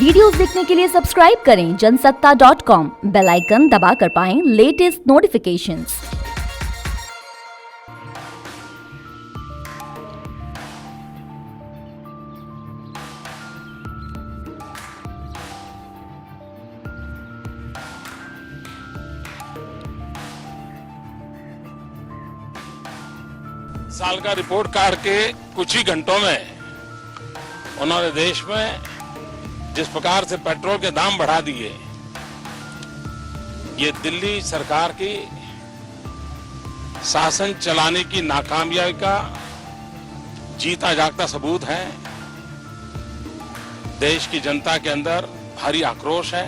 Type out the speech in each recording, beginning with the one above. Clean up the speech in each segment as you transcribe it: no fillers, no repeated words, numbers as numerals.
Videos देखने के लिए सब्सक्राइब करें जनसत्ता.com, बेल आइकन दबाकर पाएं लेटेस्ट नोटिफिकेशंस। साल का रिपोर्ट कार्ड के कुछ ही घंटों में उन्होंने देश में जिस प्रकार से पेट्रोल के दाम बढ़ा दिए, ये दिल्ली सरकार की शासन चलाने की नाकामयाबी का जीता जागता सबूत है। देश की जनता के अंदर भारी आक्रोश है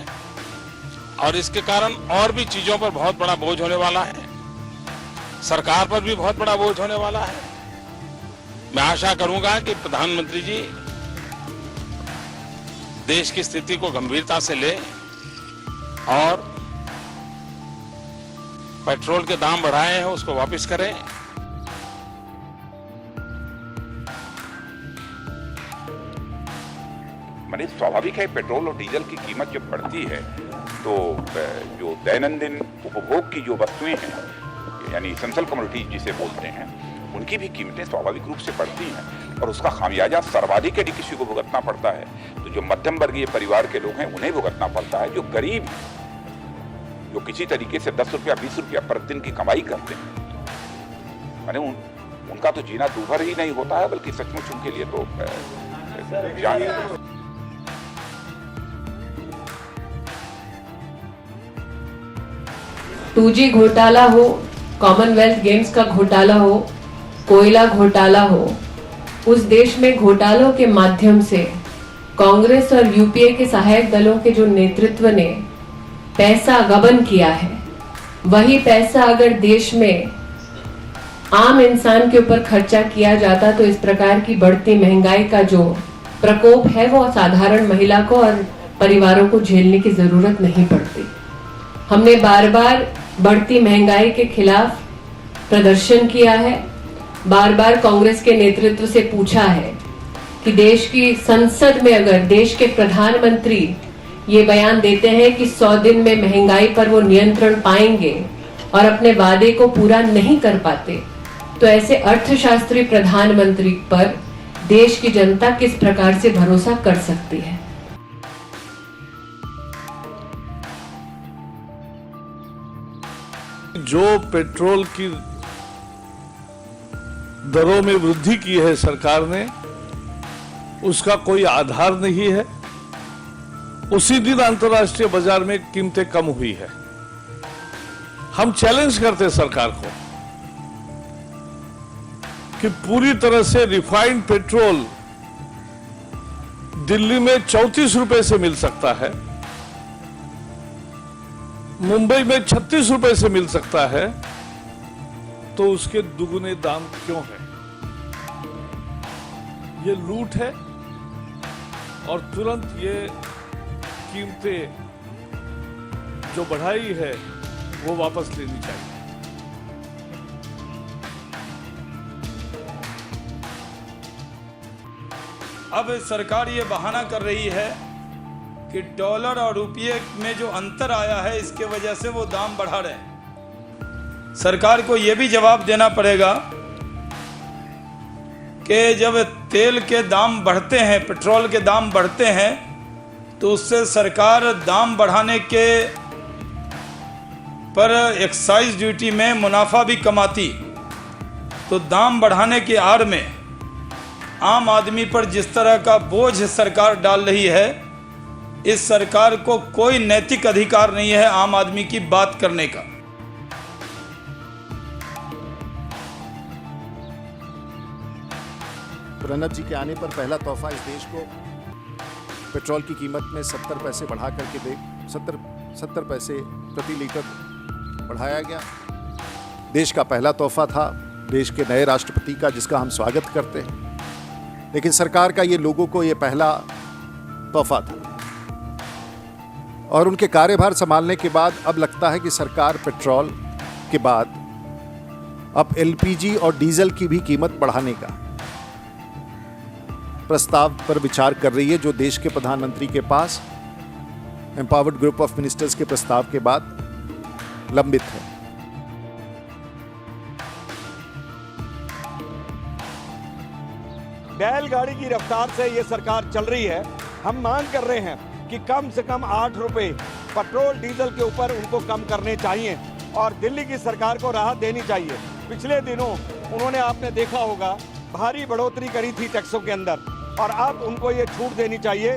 और इसके कारण और भी चीजों पर बहुत बड़ा बोझ होने वाला है। सरकार पर भी बहुत बड़ा बोझ होने वाला है। मैं आशा करूंगा कि प्रधानमंत्री जी देश की स्थिति को गंभीरता से ले और पेट्रोल के दाम बढ़ाए हैं उसको वापस करें। माने स्वाभाविक है, पेट्रोल और डीजल की कीमत जब बढ़ती है तो जो दैनंदिन उपभोग की जो वस्तुएं हैं, यानी एसेंशियल कमोडिटीज जिसे बोलते हैं, उनकी भी कीमतें स्वाभाविक रूप से बढ़ती हैं और उसका खामियाजा सर्वाधिक यदि किसी को भुगतना पड़ता है तो जो मध्यम वर्गीय परिवार के लोग हैं उन्हें भुगतना पड़ता है। जो गरीब हैं, जो किसी तरीके से 10 रुपया 20 रुपया प्रतिदिन की कमाई करते हैं, माने उनका तो जीना दूभर ही नहीं होता है, बल्कि सचमुच उनके लिए तो जान है। 2G घोटाला हो, कॉमनवेल्थ गेम्स का घोटाला हो, कोयला घोटाला हो, उस देश में घोटालों के माध्यम से कांग्रेस और यूपीए के सहायक दलों के जो नेतृत्व ने पैसा गबन किया है, वही पैसा अगर देश में आम इंसान के ऊपर खर्चा किया जाता तो इस प्रकार की बढ़ती महंगाई का जो प्रकोप है वो साधारण महिला को और परिवारों को झेलने की जरूरत नहीं पड़ती। हमने बार बार बढ़ती महंगाई के खिलाफ प्रदर्शन किया है, बार बार कांग्रेस के नेतृत्व से पूछा है कि देश की संसद में अगर देश के प्रधानमंत्री ये बयान देते हैं कि 100 दिन में महंगाई पर वो नियंत्रण पाएंगे और अपने वादे को पूरा नहीं कर पाते, तो ऐसे अर्थशास्त्री प्रधानमंत्री पर देश की जनता किस प्रकार से भरोसा कर सकती है। जो पेट्रोल की दरों में वृद्धि की है सरकार ने, उसका कोई आधार नहीं है। उसी दिन अंतर्राष्ट्रीय बाजार में कीमतें कम हुई है। हम चैलेंज करते सरकार को कि पूरी तरह से रिफाइंड पेट्रोल दिल्ली में 34 रुपए से मिल सकता है, मुंबई में 36 रुपए से मिल सकता है, तो उसके दुगुने दाम क्यों है? ये लूट है और तुरंत ये कीमतें जो बढ़ाई है वो वापस लेनी चाहिए। अब सरकार ये बहाना कर रही है कि डॉलर और रुपये में जो अंतर आया है इसके वजह से वो दाम बढ़ा रहे हैं। सरकार को ये भी जवाब देना पड़ेगा कि जब तेल के दाम बढ़ते हैं, पेट्रोल के दाम बढ़ते हैं, तो उससे सरकार दाम बढ़ाने के पर एक्साइज ड्यूटी में मुनाफा भी कमाती, तो दाम बढ़ाने की आड़ में आम आदमी पर जिस तरह का बोझ सरकार डाल रही है, इस सरकार को कोई नैतिक अधिकार नहीं है आम आदमी की बात करने का। प्रणब जी के आने पर पहला तोहफा इस देश को पेट्रोल की कीमत में 70 पैसे बढ़ा करके 70 पैसे प्रति लीटर बढ़ाया गया। देश का पहला तोहफा था देश के नए राष्ट्रपति का, जिसका हम स्वागत करते हैं। लेकिन सरकार का ये लोगों को ये पहला तोहफा था और उनके कार्यभार संभालने के बाद अब लगता है कि सरकार पेट्रोल के बाद अब एलपीजी और डीजल की भी कीमत बढ़ाने का प्रस्ताव पर विचार कर रही है जो देश के प्रधानमंत्री के पास एम्पावर्ड ग्रुप ऑफ मिनिस्टर्स के प्रस्ताव के बाद लंबित है। बैलगाड़ी की रफ्तार से ये सरकार चल रही है। हम मांग कर रहे हैं कि कम से कम 8 रुपए पेट्रोल डीजल के ऊपर उनको कम करने चाहिए और दिल्ली की सरकार को राहत देनी चाहिए। पिछले दिनों उन्होंने, आपने देखा होगा, भारी बढ़ोतरी करी थी टैक्सों के अंदर और अब उनको ये छूट देनी चाहिए